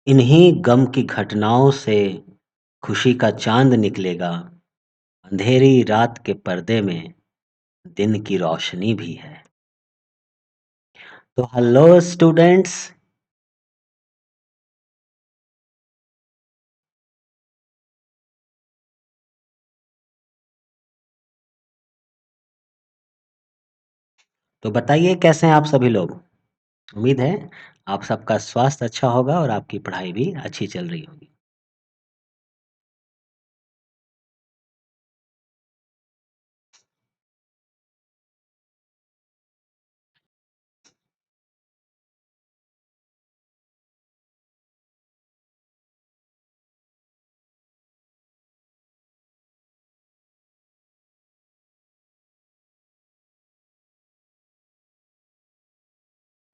इन्हीं गम की घटनाओं से खुशी का चांद निकलेगा। अंधेरी रात के पर्दे में दिन की रोशनी भी है। तो हेलो स्टूडेंट्स। तो बताइए कैसे हैं आप सभी लोग। उम्मीद है आप सबका स्वास्थ्य अच्छा होगा और आपकी पढ़ाई भी अच्छी चल रही होगी।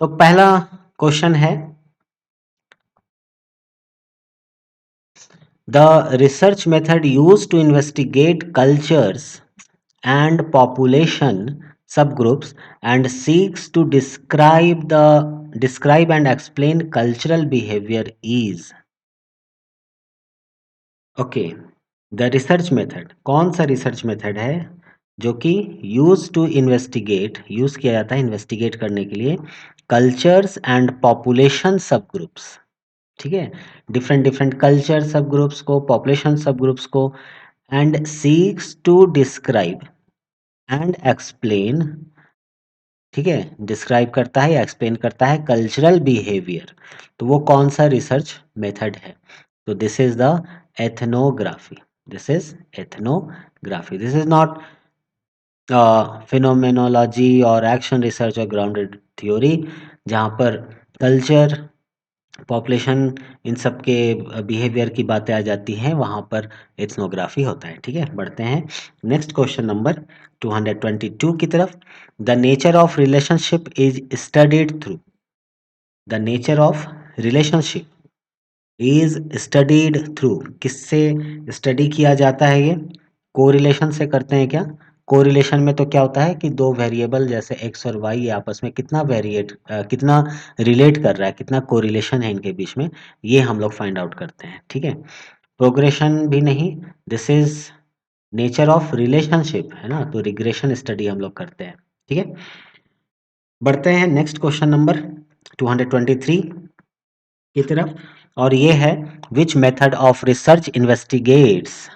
तो पहला क्वेश्चन है, the research method used to investigate cultures and population subgroups and seeks to describe and explain cultural behavior is। Okay, the research method कौन सा रिसर्च मेथड है जो कि यूज किया जाता है इन्वेस्टिगेट करने के लिए cultures and population sub groups. ठीक है, different different culture sub groups को, पॉपुलेशन सब ग्रुप्स को, and seeks to describe and explain. ठीक है, डिस्क्राइब करता है या एक्सप्लेन करता है कल्चरल बिहेवियर। तो वो कौन सा रिसर्च मेथड है? तो this is the ethnography. This is ethnography. This is not phenomenology और एक्शन रिसर्च और ग्राउंडेड थ्योरी, जहाँ पर कल्चर, पॉपुलेशन, इन सब के बिहेवियर की बातें आ जाती हैं, वहाँ पर एथनोग्राफी होता है। ठीक है, बढ़ते हैं नेक्स्ट क्वेश्चन नंबर 222 की तरफ। The nature of relationship is studied through. The nature of relationship is studied through. किससे स्टडी किया जाता है ये? कोरिलेशन से करते हैं क्या? कोरिलेशन में तो क्या होता है कि दो वेरिएबल जैसे एक्स और वाई ये आपस में कितना रिलेट कर रहा है, कितना कोरिलेशन है इनके बीच में, ये हम लोग फाइंड आउट करते हैं। ठीक है, प्रोग्रेशन भी नहीं, this is nature of relationship है ना, तो रिग्रेशन स्टडी हम लोग करते हैं। ठीक है, बढ़ते हैं नेक्स्ट क्वेश्चन नंबर 223 की तरफ, और ये है which method of research investigates.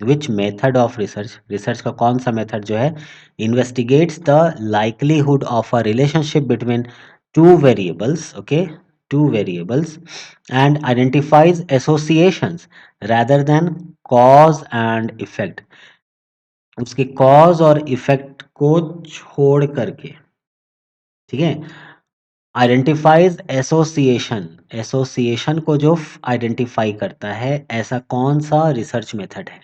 Which method of research, research का कौन सा मेथड जो है investigates the likelihood of a relationship between two variables. Okay, two variables and identifies associations rather than cause and effect. उसके cause और effect को छोड़ करके, ठीक है, आइडेंटिफाइज एसोसिएशन, एसोसिएशन को जो आइडेंटिफाई करता है, ऐसा कौन सा रिसर्च मेथड है?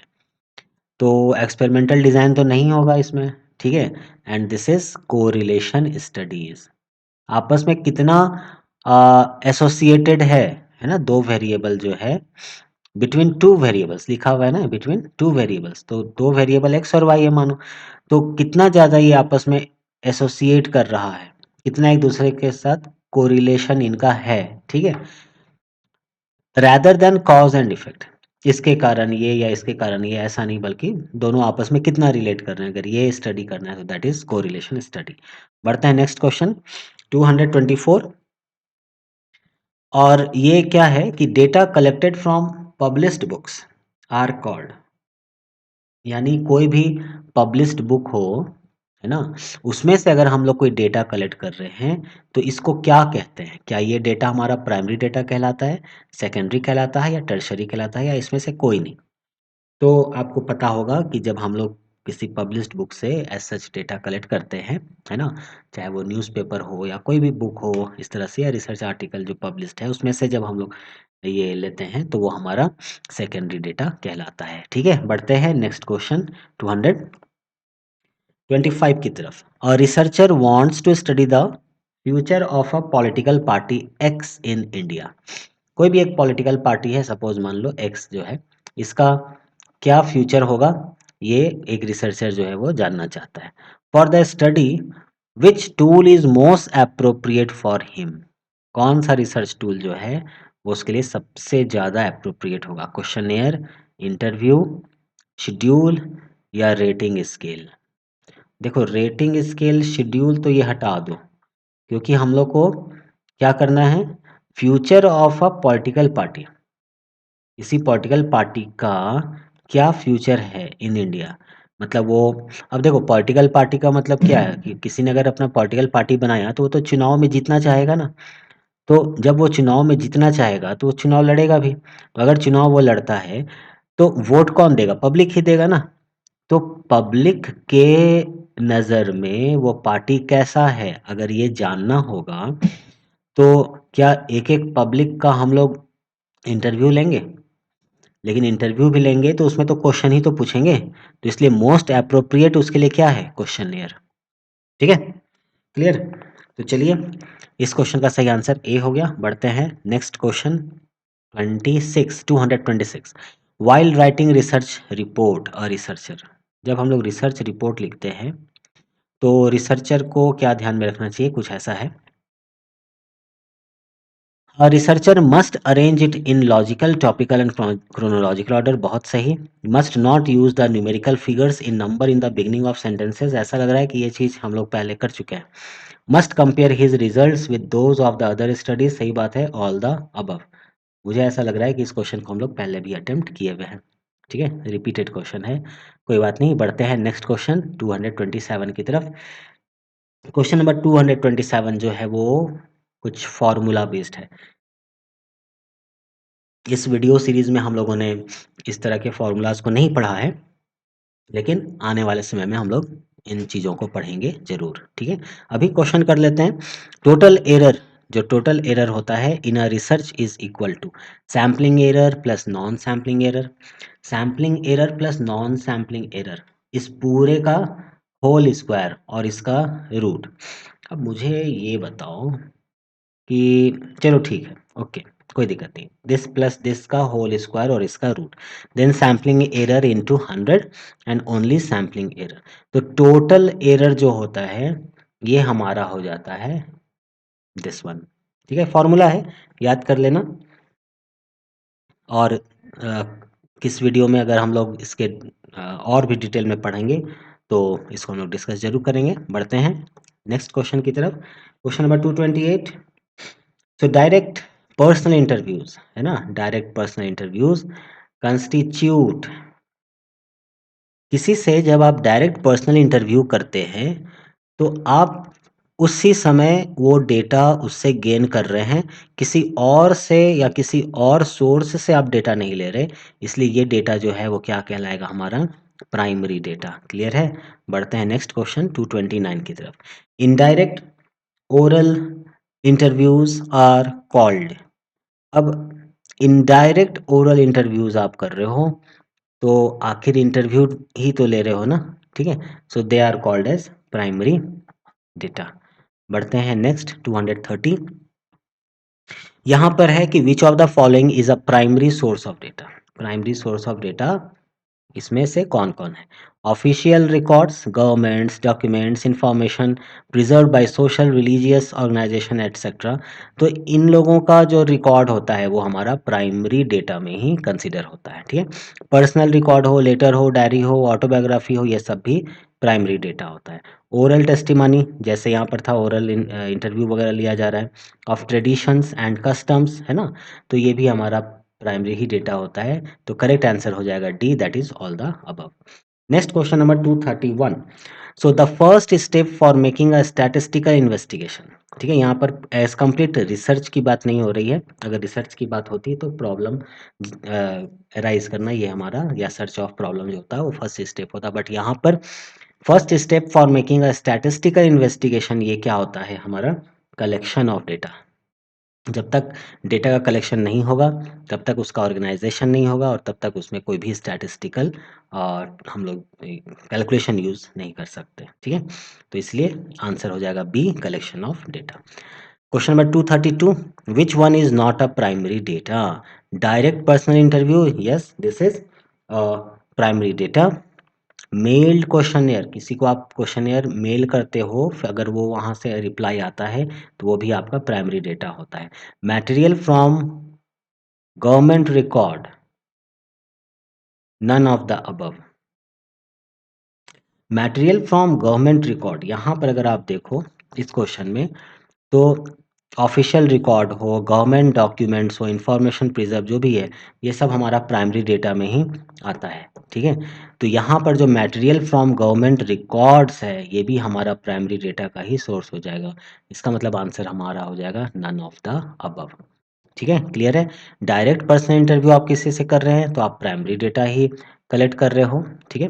तो एक्सपेरिमेंटल डिजाइन तो नहीं होगा इसमें। ठीक है, and this is correlation studies. आपस में कितना एसोसिएटेड है ना, दो वेरिएबल जो है, बिटवीन टू वेरिएबल्स लिखा हुआ है ना, बिटवीन टू वेरिएबल्स, तो दो वेरिएबल एक्स और वाई है मानो, तो कितना ज़्यादा ये आपस में एसोसिएट कर रहा है, कितना एक दूसरे के साथ कोरिलेशन इनका है। ठीक है, rather than cause and effect, इसके कारण ये या इसके कारण ये, ऐसा नहीं, बल्कि दोनों आपस में कितना रिलेट कर रहे हैं, अगर ये स्टडी करना है तो दैट इज कोरिलेशन स्टडी। बढ़ते हैं नेक्स्ट क्वेश्चन 224, और ये क्या है कि data collected from published books are called. यानी कोई भी पब्लिश्ड बुक हो, है ना, उसमें से अगर हम लोग कोई डेटा कलेक्ट कर रहे हैं तो इसको क्या कहते हैं? क्या ये डेटा हमारा प्राइमरी डेटा कहलाता है, सेकेंडरी कहलाता है, या टर्शरी कहलाता है, या इसमें से कोई नहीं? तो आपको पता होगा कि जब हम लोग किसी पब्लिश्ड बुक से एज सच डेटा कलेक्ट करते हैं, है ना, चाहे वो न्यूज़पेपर हो या कोई भी बुक हो इस तरह से, या रिसर्च आर्टिकल जो पब्लिश्ड है, उसमें से जब हम लोग ये लेते हैं तो वो हमारा सेकेंडरी डेटा कहलाता है। ठीक है, बढ़ते हैं नेक्स्ट क्वेश्चन 225 की तरफ। A researcher wants to study the future of a political party X in India. कोई भी एक पॉलिटिकल पार्टी है, सपोज मान लो एक्स जो है, इसका क्या फ्यूचर होगा, ये एक रिसर्चर जो है वो जानना चाहता है। For the study which tool is most appropriate for him. कौन सा रिसर्च टूल जो है वो उसके लिए सबसे ज़्यादा अप्रोप्रिएट होगा। क्वेश्चनेयर, इंटरव्यू, शेड्यूल या रेटिंग स्केल। देखो रेटिंग स्केल, शेड्यूल तो ये हटा दो, क्योंकि हम लोग को क्या करना है, future of a political party, किसी पॉलिटिकल पार्टी का क्या फ्यूचर है इन इंडिया। मतलब वो, अब देखो पॉलिटिकल पार्टी का मतलब क्या है कि किसी ने अगर अपना पॉलिटिकल पार्टी बनाया तो वो तो चुनाव में जीतना चाहेगा ना। तो जब वो चुनाव में जीतना चाहेगा तो वो चुनाव लड़ेगा भी। तो अगर चुनाव वो लड़ता है तो वोट कौन देगा, पब्लिक ही देगा ना। तो पब्लिक के नज़र में वो पार्टी कैसा है अगर ये जानना होगा, तो क्या एक एक पब्लिक का हम लोग इंटरव्यू लेंगे? लेकिन इंटरव्यू भी लेंगे तो उसमें तो क्वेश्चन ही तो पूछेंगे, तो इसलिए मोस्ट अप्रोप्रिएट उसके लिए क्या है, क्वेश्चनियर। ठीक है, क्लियर। तो चलिए, इस क्वेश्चन का सही आंसर ए हो गया। बढ़ते हैं next question 26, 226। While writing research report a researcher, जब हम लोग रिसर्च रिपोर्ट लिखते हैं तो रिसर्चर को क्या ध्यान में रखना चाहिए, कुछ ऐसा है। A researcher must arrange it in logical, topical and chronological order. बहुत सही। Must not use the numerical figures in number in the beginning of sentences. ऐसा लग रहा है कि ये चीज़ हम लोग पहले कर चुके हैं। Must compare his results with those of the other studies. सही बात है, all the above। मुझे ऐसा लग रहा है कि इस क्वेश्चन को हम लोग पहले भी अटेम्प्ट किए हुए हैं। ठीक है, रिपीटेड क्वेश्चन है, कोई बात नहीं। बढ़ते हैं नेक्स्ट क्वेश्चन 227 की तरफ। क्वेश्चन नंबर 227 जो है वो कुछ फॉर्मूला बेस्ड है। इस वीडियो सीरीज़ में हम लोगों ने इस तरह के फॉर्मूलाज़ को नहीं पढ़ा है, लेकिन आने वाले समय में हम लोग इन चीज़ों को पढ़ेंगे ज़रूर। ठीक है, अभी क्वेश्चन कर लेते हैं। टोटल एरर, जो टोटल एरर होता है in a research is equal to sampling error plus non sampling error. Sampling error plus non sampling error, इस पूरे का होल स्क्वायर और इसका रूट। अब मुझे ये बताओ कि चलो ठीक है, ओके, कोई दिक्कत नहीं, दिस प्लस दिस का होल स्क्वायर और इसका root, then sampling error into 100 and only sampling error. तो टोटल एरर जो होता है ये हमारा हो जाता है दिस वन। ठीक है, फॉर्मूला है, याद कर लेना। और किस वीडियो में अगर हम लोग इसके और भी डिटेल में पढ़ेंगे तो इसको हम लोग डिस्कस जरूर करेंगे। बढ़ते हैं नेक्स्ट क्वेश्चन की तरफ। Question number 228। So direct personal interviews है ना, डायरेक्ट पर्सनल इंटरव्यूज कंस्टिट्यूट, किसी से जब आप डायरेक्ट पर्सनल इंटरव्यू करते हैं तो आप उसी समय वो डेटा उससे गेन कर रहे हैं, किसी और से या किसी और सोर्स से आप डेटा नहीं ले रहे, इसलिए ये डेटा जो है वो क्या कहलाएगा, हमारा प्राइमरी डेटा। क्लियर है। बढ़ते हैं नेक्स्ट क्वेश्चन 229 की तरफ। Indirect oral interviews are called. अब इनडायरेक्ट ओरल इंटरव्यूज आप कर रहे हो तो आखिर इंटरव्यू ही तो ले रहे हो ना। ठीक है, so they are called as primary data. बढ़ते हैं नेक्स्ट 230। यहाँ पर है कि which of the following is a primary source of data. Primary source of data इसमें से कौन कौन है? Official records, governments documents, information preserve by social religious organisation etcetera. तो इन लोगों का जो रिकॉर्ड होता है वो हमारा प्राइमरी डेटा में ही कंसिडर होता है। ठीक है, पर्सनल रिकॉर्ड हो, लेटर हो, डायरी हो, ऑटोबायोग्राफी हो, ये सब भी प्राइमरी डेटा होता है। ओरल टेस्टिमनी, जैसे यहाँ पर था ओरल इंटरव्यू वगैरह लिया जा रहा है। ऑफ ट्रेडिशंस एंड कस्टम्स है ना, तो ये भी हमारा प्राइमरी ही डेटा होता है। तो करेक्ट आंसर हो जाएगा D, that is all the above. Next question number 231। So the first step for making a statistical investigation. ठीक है, यहाँ पर एज कंप्लीट रिसर्च की बात नहीं हो रही है, अगर रिसर्च की बात होती तो प्रॉब्लम राइज करना ये हमारा, या सर्च ऑफ प्रॉब्लम जो होता है वो फर्स्ट स्टेप होता, बट यहाँ पर first step for making a statistical investigation ये क्या होता है, हमारा कलेक्शन ऑफ डेटा। जब तक डेटा का कलेक्शन नहीं होगा तब तक उसका ऑर्गेनाइजेशन नहीं होगा और तब तक उसमें कोई भी स्टैटिस्टिकल हम लोग कैलकुलेशन यूज़ नहीं कर सकते। ठीक है, तो इसलिए आंसर हो जाएगा B, collection of data. Question number 232। Which one is not a primary data? Direct personal interview, yes this is primary data. Mailed questionnaire, किसी को आप क्वेश्चनियर मेल करते हो, अगर वो वहाँ से रिप्लाई आता है तो वो भी आपका प्राइमरी डेटा होता है। Material from government record, none of the above. Material from government record, यहाँ पर अगर आप देखो इस क्वेश्चन में, तो ऑफिशियल रिकॉर्ड हो, गवर्नमेंट डॉक्यूमेंट्स हो, इंफॉर्मेशन प्रिजर्व जो भी है, ये सब हमारा प्राइमरी डेटा में ही आता है। ठीक है, तो यहाँ पर जो मटेरियल फ्रॉम गवर्नमेंट रिकॉर्ड्स है, ये भी हमारा प्राइमरी डेटा का ही सोर्स हो जाएगा। इसका मतलब आंसर हमारा हो जाएगा नन ऑफ द अबव। ठीक है, क्लियर है। डायरेक्ट पर्सनल इंटरव्यू आप किसी से कर रहे हैं तो आप प्राइमरी डेटा ही कलेक्ट कर रहे हो। ठीक है,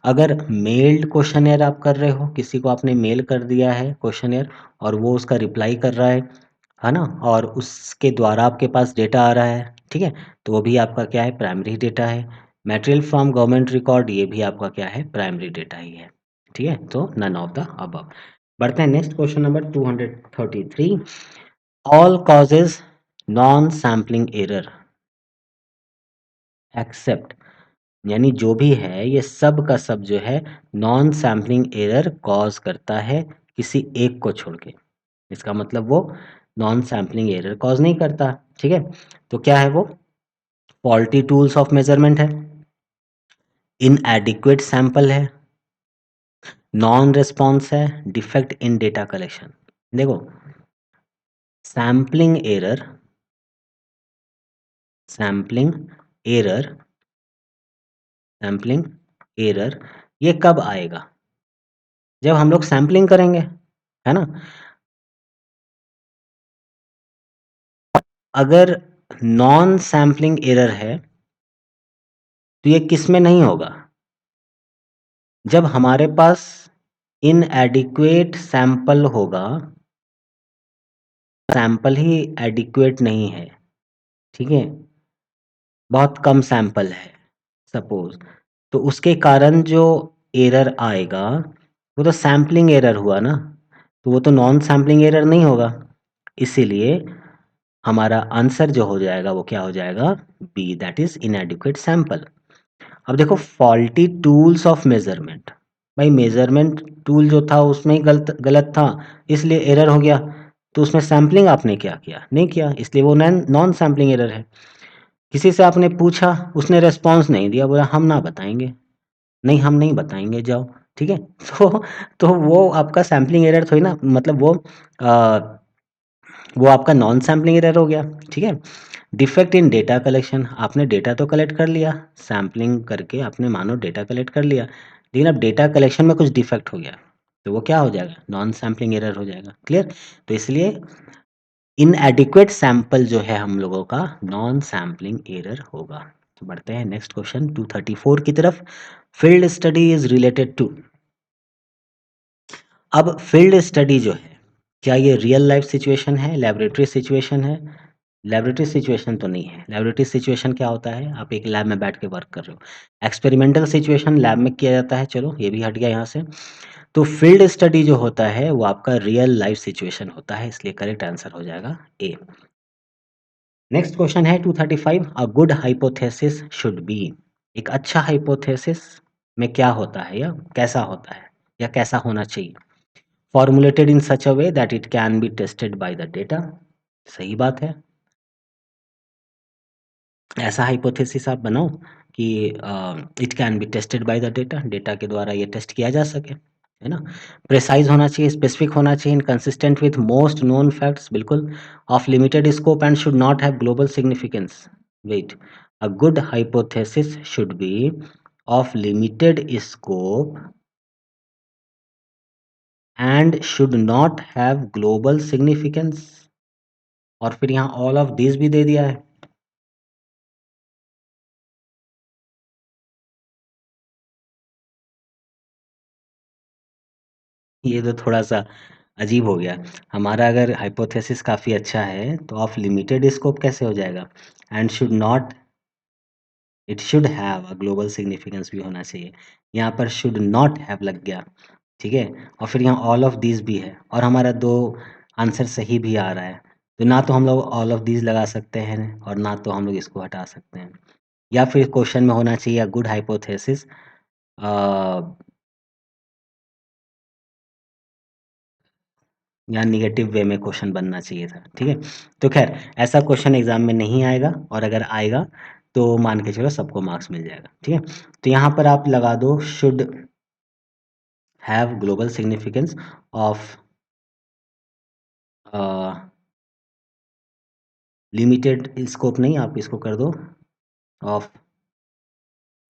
अगर मेल्ड क्वेश्चनेयर आप कर रहे हो, किसी को आपने मेल कर दिया है क्वेश्चनेयर और वो उसका रिप्लाई कर रहा है ना, और उसके द्वारा आपके पास डेटा आ रहा है, ठीक है, तो वो भी आपका क्या है, प्राइमरी डेटा है। मटेरियल फ्रॉम गवर्नमेंट रिकॉर्ड, ये भी आपका क्या है, प्राइमरी डेटा ही है। ठीक है, तो नन ऑफ द अबव। बढ़ते हैं next question number 233। All causes non sampling error except, यानी जो भी है ये सब का सब जो है नॉन सैम्पलिंग एरर कॉज करता है किसी एक को छोड़ के। इसका मतलब वो नॉन सैम्पलिंग एरर कॉज नहीं करता। ठीक है, तो क्या है वो, फॉल्टी टूल्स ऑफ मेजरमेंट है, इनएडिक्वेट सैंपल है, नॉन रिस्पॉन्स है, डिफेक्ट इन डेटा कलेक्शन। देखो, sampling error, sampling error, sampling error ये कब आएगा, जब हम लोग सैम्पलिंग करेंगे, है ना। अगर नॉन सैम्पलिंग एरर है तो ये किस में नहीं होगा, जब हमारे पास इनएडिक्वेट सैंपल होगा, सैंपल ही एडिक्वेट नहीं है। ठीक है, बहुत कम सैंपल है सपोज, तो उसके कारण जो एरर आएगा वो तो सैम्पलिंग एरर हुआ ना, तो वो तो नॉन सैम्पलिंग एरर नहीं होगा। इसीलिए हमारा आंसर जो हो जाएगा वो क्या हो जाएगा, B, that is inadequate sample. अब देखो, फॉल्टी टूल्स ऑफ मेजरमेंट, भाई मेजरमेंट टूल जो था उसमें ही गलत गलत था, इसलिए एरर हो गया। तो उसमें सैम्पलिंग आपने क्या किया, नहीं किया, इसलिए वो नॉन सैम्पलिंग एरर है। किसी से आपने पूछा, उसने रेस्पॉन्स नहीं दिया, बोला हम ना बताएंगे, नहीं हम नहीं बताएंगे, जाओ। ठीक है, तो वो आपका सैम्पलिंग एरर थोड़ी ना, मतलब वो आपका नॉन सैम्पलिंग एरर हो गया। ठीक है, डिफेक्ट इन डेटा कलेक्शन, आपने डेटा तो कलेक्ट कर लिया, सैम्पलिंग करके आपने मानो डेटा कलेक्ट कर लिया, लेकिन अब डेटा कलेक्शन में कुछ डिफेक्ट हो गया, तो वो क्या हो जाएगा, नॉन सैम्पलिंग एरर हो जाएगा। क्लियर, तो इसलिए इनएडिक्वेट सैंपल जो है हम लोगों का नॉन सैम्पलिंग एरर होगा। तो बढ़ते हैं नेक्स्ट क्वेश्चन 234 की तरफ। Field study is related to, अब फील्ड स्टडी जो है, क्या ये रियल लाइफ सिचुएशन है, लेबोरेटरी सिचुएशन है। लेबोरेटरी सिचुएशन तो नहीं है। लेबोरेटरी सिचुएशन क्या होता है, आप एक लैब में बैठ के वर्क कर रहे हो। एक्सपेरिमेंटल सिचुएशन लैब में किया जाता है, चलो ये भी हट गया यहाँ से। तो फील्ड स्टडी जो होता है वो आपका रियल लाइफ सिचुएशन होता है, इसलिए करेक्ट आंसर हो जाएगा ए। नेक्स्ट क्वेश्चन है 235। अ गुड हाइपोथेसिस शुड बी, एक अच्छा हाइपोथेसिस में क्या होता है या कैसा होता है या कैसा होना चाहिए, formulated in such a way that it can be tested by the data. सही बात है, ऐसा हाइपोथेसिस आप बनाओ कि it can be tested by the data, data के द्वारा ये टेस्ट किया जा सके, है ना। प्रिसाइज होना चाहिए, स्पेसिफिक होना चाहिए, inconsistent with most known facts, बिल्कुल। Of limited scope and should not have global significance, wait, a good hypothesis should be of limited scope and should not have global significance, और फिर यहाँ all of this भी दे दिया है। ये तो थोड़ा-सा अजीब हो गया। हमारा अगर हाइपोथेसिस काफ़ी अच्छा है, तो ऑफ लिमिटेड स्कोप कैसे हो जाएगा? And should not, it should have a global significance भी होना चाहिए। यहाँ पर शुड नॉट हैव लग गया, ठीक है? और फिर यहाँ ऑल ऑफ दीज़ भी है और हमारा 2 आंसर सही भी आ रहा है। तो ना तो हम लोग ऑल ऑफ दीज़ लगा सकते हैं और ना तो हम लोग इसको हटा सकते हैं। या फिर क्वेश्चन में होना चाहिए अ गुड हाइपोथेसिस अ या निगेटिव वे में क्वेश्चन बनना चाहिए था, ठीक है। तो खैर ऐसा क्वेश्चन एग्जाम में नहीं आएगा, और अगर आएगा तो मान के चलो सबको मार्क्स मिल जाएगा, ठीक है। तो यहाँ पर आप लगा दो should have global significance of limited scope, नहीं आप इसको कर दो ऑफ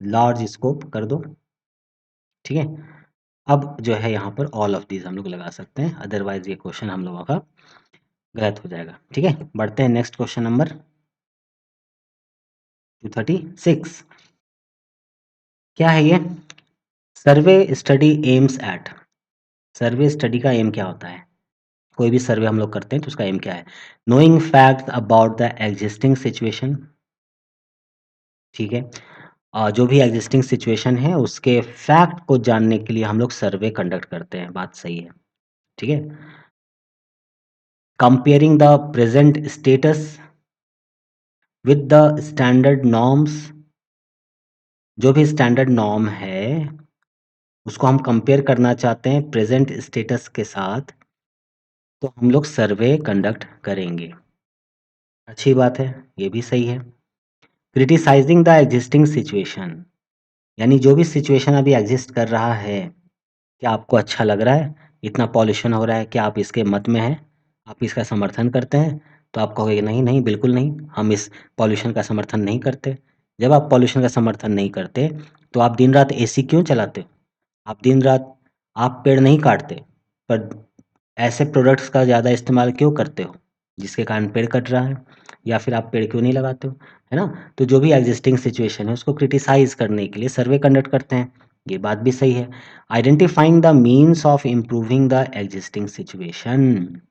लार्ज स्कोप कर दो, ठीक है। अब जो है यहाँ पर ऑल ऑफ दीज हम लोग लगा सकते हैं, अदरवाइज ये क्वेश्चन हम लोगों का गलत हो जाएगा, ठीक है। बढ़ते हैं नेक्स्ट क्वेश्चन नंबर 236। क्या है ये? Survey study aims at. Survey study का एम क्या होता है? कोई भी सर्वे हम लोग करते हैं तो उसका एम क्या है? Knowing facts about the existing situation, ठीक है। जो भी एग्जिस्टिंग सिचुएशन है उसके फैक्ट को जानने के लिए हम लोग सर्वे कंडक्ट करते हैं, बात सही है, ठीक है। Comparing the present status with the standard norms, जो भी स्टैंडर्ड नॉर्म है उसको हम कंपेयर करना चाहते हैं प्रेजेंट स्टेटस के साथ, तो हम लोग सर्वे कंडक्ट करेंगे। अच्छी बात है, ये भी सही है। क्रिटिसाइजिंग द एग्जिस्टिंग सिचुएशन, यानी जो भी सिचुएशन अभी एग्जिस्ट कर रहा है, क्या आपको अच्छा लग रहा है? इतना पॉल्यूशन हो रहा है, क्या आप इसके मत में हैं? आप इसका समर्थन करते हैं? तो आप कहोगे कि नहीं नहीं बिल्कुल नहीं, हम इस पॉल्यूशन का समर्थन नहीं करते। जब आप पॉल्यूशन का समर्थन नहीं करते तो आप दिन रात एसी क्यों चलाते हो? आप दिन रात आप पेड़ नहीं काटते, पर ऐसे प्रोडक्ट्स का ज़्यादा इस्तेमाल क्यों करते हो जिसके कारण पेड़ कट रहा है? या फिर आप पेड़ क्यों नहीं लगाते हो, है ना? तो जो भी एग्जिस्टिंग सिचुएशन है उसको क्रिटिसाइज करने के लिए सर्वे कंडक्ट करते हैं, ये बात भी सही है। Identifying the means of improving the existing situation,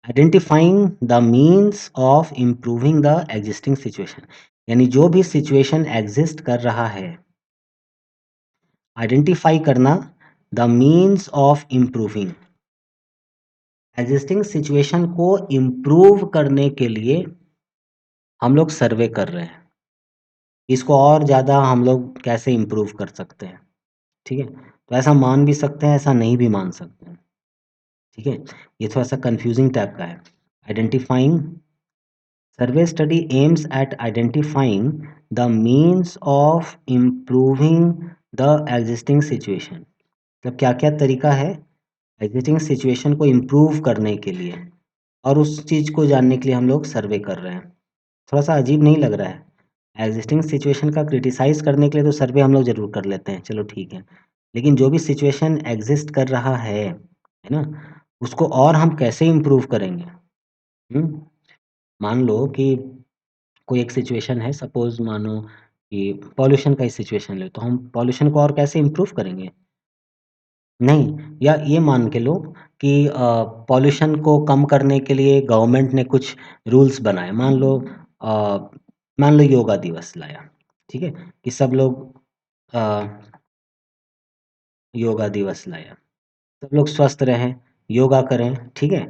identifying the means of improving the existing situation, यानी जो भी सिचुएशन एग्जिस्ट कर रहा है, आइडेंटिफाई करना the means of improving, existing situation को इम्प्रूव करने के लिए हम लोग सर्वे कर रहे हैं, इसको और ज़्यादा हम लोग कैसे इम्प्रूव कर सकते हैं, ठीक है। तो ऐसा मान भी सकते हैं, ऐसा नहीं भी मान सकते हैं, ठीक है। ये थोड़ा सा कंफ्यूजिंग टाइप का है। Identifying, survey study aims eight identifying the means of improving the existing situation, मतलब क्या क्या तरीका है एग्जिस्टिंग सिचुएशन को इम्प्रूव करने के लिए, और उस चीज़ को जानने के लिए हम लोग सर्वे कर रहे हैं। थोड़ा सा अजीब नहीं लग रहा है? एग्जिस्टिंग सिचुएशन का क्रिटिसाइज करने के लिए तो सर्वे हम लोग ज़रूर कर लेते हैं, चलो ठीक है। लेकिन जो भी सिचुएशन एग्जिस्ट कर रहा है ना, उसको और हम कैसे इम्प्रूव करेंगे? हुँ? मान लो कि कोई एक सिचुएशन है, सपोज़ मानो कि पॉल्यूशन का ही सिचुएशन ले, तो हम पॉल्यूशन को और कैसे इम्प्रूव करेंगे? नहीं, या ये मान के लो कि पॉल्यूशन को कम करने के लिए गवर्नमेंट ने कुछ रूल्स बनाए। मान लो योगा दिवस लाया, ठीक है? कि सब लोग अ, योगा दिवस लाया, सब लोग स्वस्थ रहें, योगा करें, ठीक है?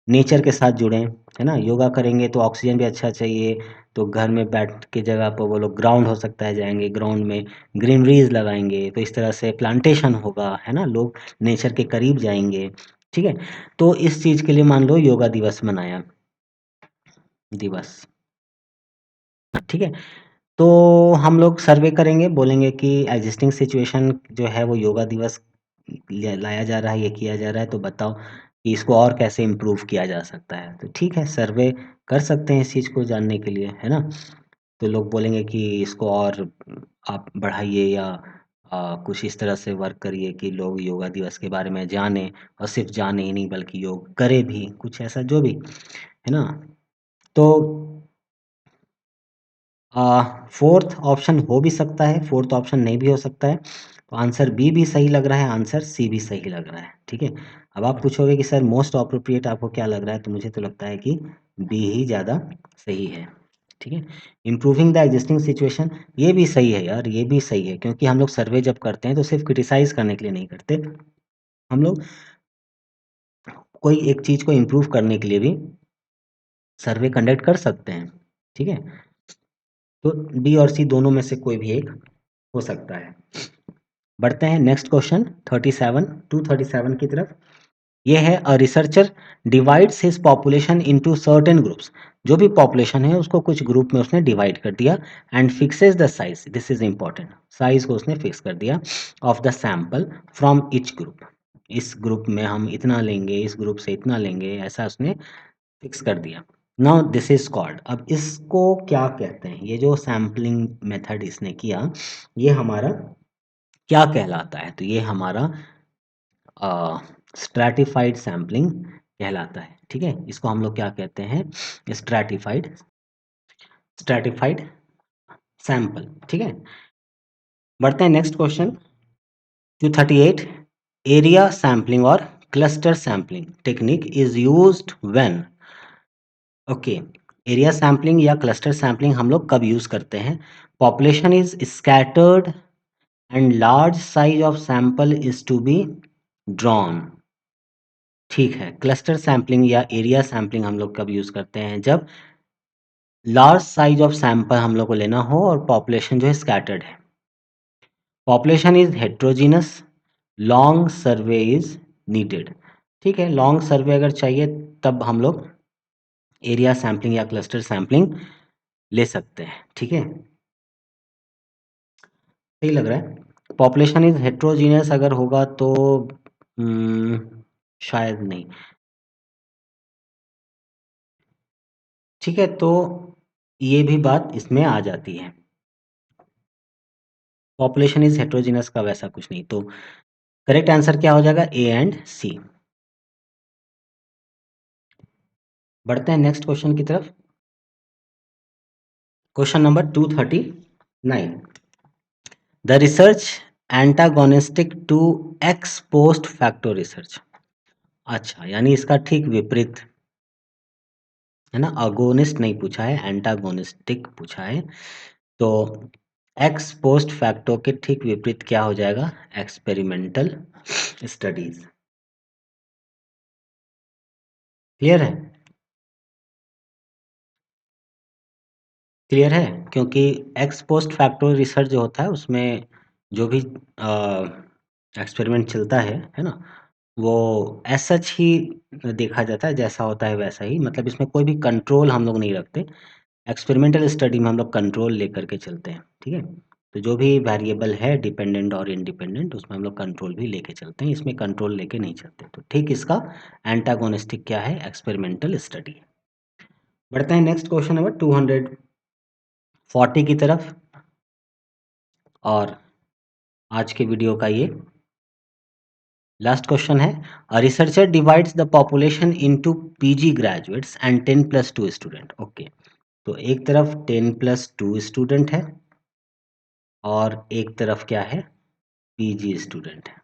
नेचर के साथ जुड़ें, है ना? योगा करेंगे तो ऑक्सीजन भी अच्छा चाहिए, तो घर में बैठ के जगह पर वो लोग ग्राउंड हो सकता है जाएँगे, ग्राउंड में ग्रीनरीज़ लगाएँगे, तो इस तरह से प्लांटेशन होगा, है ना? लोग नेचर के करीब जाएँगे, ठीक है? तो इस चीज़ के लिए मान लो योगा दिवस मनाया, दिवस, ठीक है? तो हम लोग सर्वे करेंगे, बोलेंगे कि एग्जिस्टिंग सिचुएशन जो है वो योगा दिवस लाया जा रहा है, ये किया जा रहा है, तो बताओ कि इसको और कैसे इम्प्रूव किया जा सकता है। तो ठीक है, सर्वे कर सकते हैं इस चीज़ को जानने के लिए, है ना। तो लोग बोलेंगे कि इसको और आप बढ़ाइए, या कुछ इस तरह से वर्क करिए कि लोग योगा दिवस के बारे में जाने, और सिर्फ जाने ही नहीं बल्कि योग करे भी, कुछ ऐसा जो भी, है ना। तो फोर्थ ऑप्शन हो भी सकता है, फोर्थ ऑप्शन नहीं भी हो सकता है। तो आंसर बी भी सही लग रहा है, आंसर सी भी सही लग रहा है, ठीक है। अब आप पूछोगे कि सर मोस्ट अप्रोप्रिएट आपको क्या लग रहा है, तो मुझे तो लगता है कि बी ही ज़्यादा सही है, ठीक है। इम्प्रूविंग द एग्जिस्टिंग सिचुएशन, ये भी सही है यार, ये भी सही है, क्योंकि हम लोग सर्वे जब करते हैं तो सिर्फ क्रिटिसाइज करने के लिए नहीं करते, हम लोग कोई एक चीज़ को इम्प्रूव करने के लिए भी सर्वे कंडक्ट कर सकते हैं, ठीक है। तो बी और सी दोनों में से कोई भी एक हो सकता है। बढ़ते हैं नेक्स्ट क्वेश्चन 237 की तरफ। ये है a researcher divides his population into certain groups. जो भी पॉपुलेशन है उसको कुछ ग्रुप में उसने डिवाइड कर दिया and fixes the size, this is important, size को उसने फिक्स कर दिया of the sample from each group. इस ग्रुप में हम इतना लेंगे, इस ग्रुप से इतना लेंगे, ऐसा उसने फिक्स कर दिया। नाउ दिस इज कॉल्ड, अब इसको क्या कहते हैं, ये जो सैम्पलिंग मेथड इसने किया ये हमारा क्या कहलाता है, तो ये हमारा स्ट्रैटिफाइड सैम्पलिंग कहलाता है। ठीक है, इसको हम लोग क्या कहते हैं, स्ट्रैटिफाइड स्ट्रैटिफाइड सैंपल। ठीक है, बढ़ते हैं नेक्स्ट क्वेश्चन 238। एरिया सैम्पलिंग और cluster sampling technique is used when. Okay, area sampling या क्लस्टर सैम्पलिंग हम लोग कब यूज करते हैं, population is scattered and large size of sample is to be drawn. ठीक है, क्लस्टर सैम्पलिंग या एरिया सैम्पलिंग हम लोग कब यूज करते हैं, जब लार्ज साइज ऑफ सैंपल हम लोग को लेना हो और पॉपुलेशन जो है स्कैटर्ड है, population is heterogeneous, long survey is needed. ठीक है, लॉन्ग सर्वे अगर चाहिए तब हम लोग एरिया सैम्पलिंग या क्लस्टर सैम्पलिंग ले सकते हैं। ठीक है, सही लग रहा है। पॉपुलेशन इज हेट्रोजीनियस अगर होगा तो शायद नहीं। ठीक है, तो ये भी बात इसमें आ जाती है, पॉपुलेशन इज हेट्रोजीनियस का वैसा कुछ नहीं, तो करेक्ट आंसर क्या हो जाएगा, ए एंड सी। बढ़ते हैं नेक्स्ट क्वेश्चन की तरफ, question number 239। The research antagonistic to ex post facto research. अच्छा, यानी इसका ठीक विपरीत है ना, अगोनिस्ट नहीं पूछा है, एंटागोनिस्टिक पूछा है। तो एक्स पोस्ट फैक्टो के ठीक विपरीत क्या हो जाएगा, एक्सपेरिमेंटल स्टडीज। क्लियर है, क्लियर है, क्योंकि एक्स पोस्ट फैक्टो रिसर्च जो होता है उसमें जो भी एक्सपेरिमेंट चलता है ना, वो एज सच ही देखा जाता है, जैसा होता है वैसा ही, मतलब इसमें कोई भी कंट्रोल हम लोग नहीं रखते। एक्सपेरिमेंटल स्टडी में हम लोग कंट्रोल लेकर के चलते हैं। ठीक है, तो जो भी वेरिएबल है डिपेंडेंट और इंडिपेंडेंट उसमें हम लोग कंट्रोल भी लेके चलते हैं, इसमें कंट्रोल लेके नहीं चलते। तो ठीक इसका एंटागोनिस्टिक क्या है, एक्सपेरिमेंटल स्टडी। बढ़ते हैं नेक्स्ट क्वेश्चन नंबर 240 की तरफ, और आज के वीडियो का ये लास्ट क्वेश्चन है। A researcher divides the population into PG graduates and 10+2 student. Okay, तो एक तरफ 10+2 स्टूडेंट है और एक तरफ क्या है, पीजी स्टूडेंट है।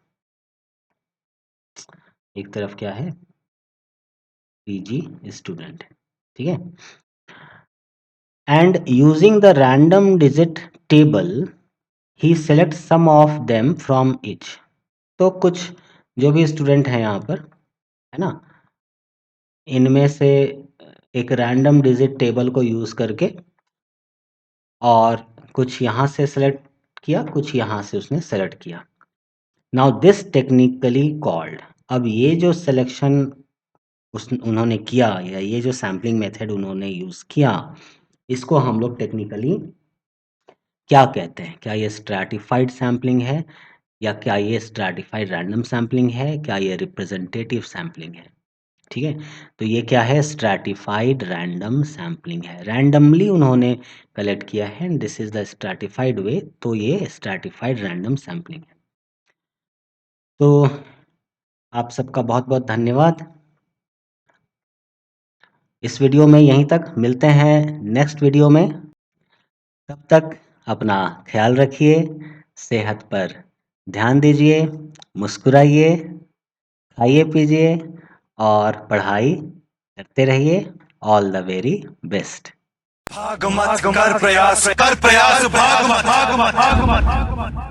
एक तरफ क्या है, पीजी स्टूडेंट है। ठीक है, and using the random digit table ही select some of them from each. तो कुछ जो भी स्टूडेंट हैं यहाँ पर, है ना, इनमें से एक रैंडम डिजिट टेबल को यूज करके और कुछ यहाँ से सेलेक्ट किया, कुछ यहाँ से उसने सेलेक्ट किया। नाउ दिस टेक्निकली कॉल्ड, अब ये जो सिलेक्शन उस उन्होंने किया या ये जो सैम्पलिंग मेथड उन्होंने यूज किया, इसको हम लोग टेक्निकली क्या कहते हैं, क्या ये स्ट्रैटिफाइड सैम्पलिंग है, या क्या ये स्ट्रैटिफाइड रैंडम सैम्पलिंग है, क्या ये रिप्रेजेंटेटिव सैम्पलिंग है। ठीक है, तो ये क्या है, स्ट्रैटिफाइड रैंडम सैम्पलिंग है, रैंडमली उन्होंने कलेक्ट किया है, दिस इज द स्ट्रैटिफाइड वे, तो ये स्ट्रैटिफाइड रैंडम सैम्पलिंग है। तो आप सबका बहुत बहुत धन्यवाद। इस वीडियो में यहीं तक, मिलते हैं नेक्स्ट वीडियो में। तब तक अपना ख्याल रखिए, सेहत पर ध्यान दीजिए, मुस्कुराइए, खाइए पीजिए और पढ़ाई करते रहिए। All the very best. भाग मत कर प्रयास, कर प्रयास, भाग मत, भाग मत, भाग मत।